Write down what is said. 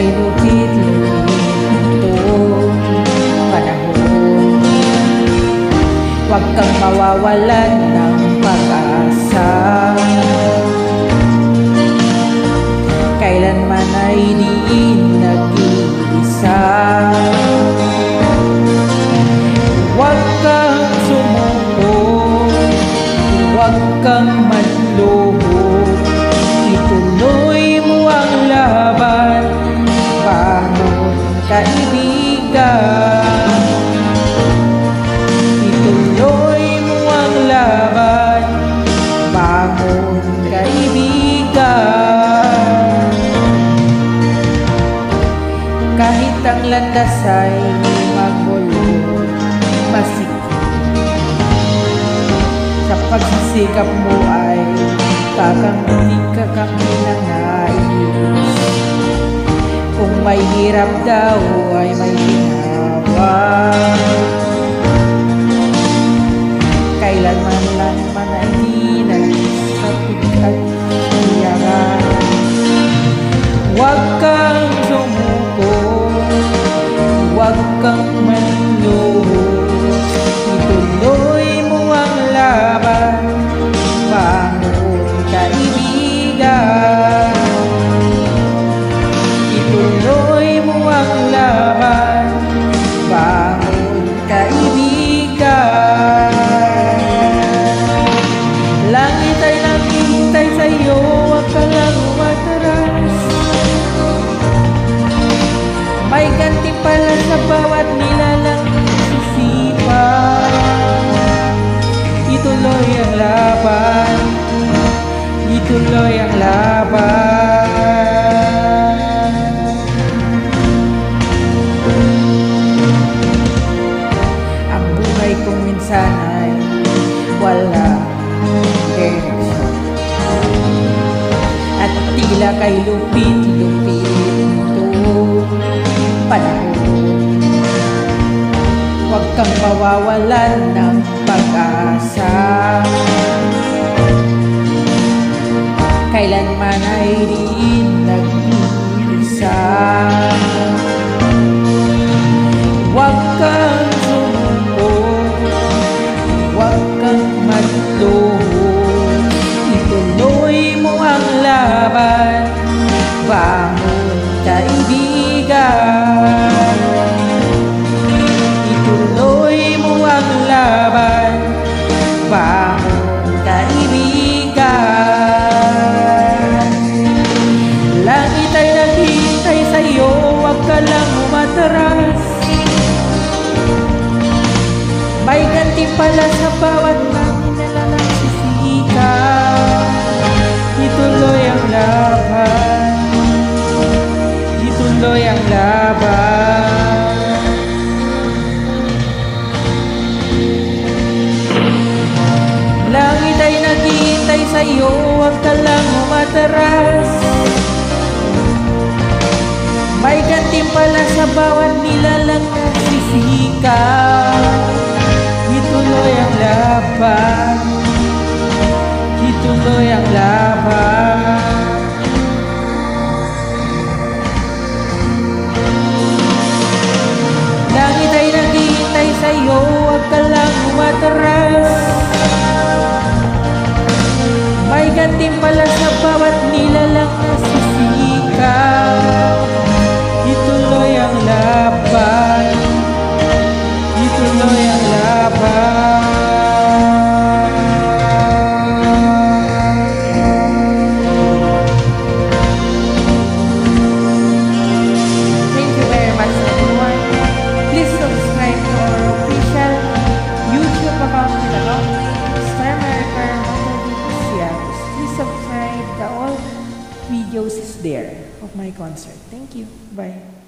Kay lupit-lupit itong panahon. Huwag kang mawawalan ng pag-asa, kailanman ay di nag-iisa. Huwag kang sumuko, huwag kang manluho, ituloy mo ang laban, bangon kaibigan. Ituloy mo ang laban, bangon kaibigan. Kahit ang landas ay magulo, masikip, sa pagsisikap mo ay kakamit ka kang nangais. Kung may hirap daw ay may ginawa, kailanman lang man ay di nagsapit at iyakan. Huwag kang sumuko, huwag kang manluho, ituloy mo ang laban, bangon kaibigan. Ituloy mo ang laban, bangon kaibigan. Langit ay naghihintay sa'yo, huwag ka lang umatras. May gantimpala sa bawat nilalang sisipan. Ituloy ang laban, ituloy ang laban. Ang buhay kong minsan ay wala direksyon, at tila kay lupit-lupit itong panahon. Huwag kang mawawalan ng pag-asa, kailanman ay di nag-iisa. Huwag kang sumuko, huwag kang manluho, ituloy mo ang laban, bangon kaibigan. Ituloy mo ang laban, bangon kaibigan. Langit ay naghihintay sa'yo, huwag ka lang umatras. May gantimpala sa bawat nilalang sisikan. Ituloy ang laban, ituloy ang laban. Langit ay naghihintay sa'yo, huwag ka lang umatras. May gantimpala sa bawat nilalang nagsisikan. Ituloy ang laban, ituloy ang laban. Langit ay naghihintay sa'yo, huwag ka lang umatras. May gantimpala sa bawat nilalang nasisikan. Ituloy ang laban, ituloy ang laban. Thank you very much everyone. Please subscribe to our official YouTube account below, Star America Montagisianos. Please subscribe, the all videos is there of my concert. Thank you. Bye.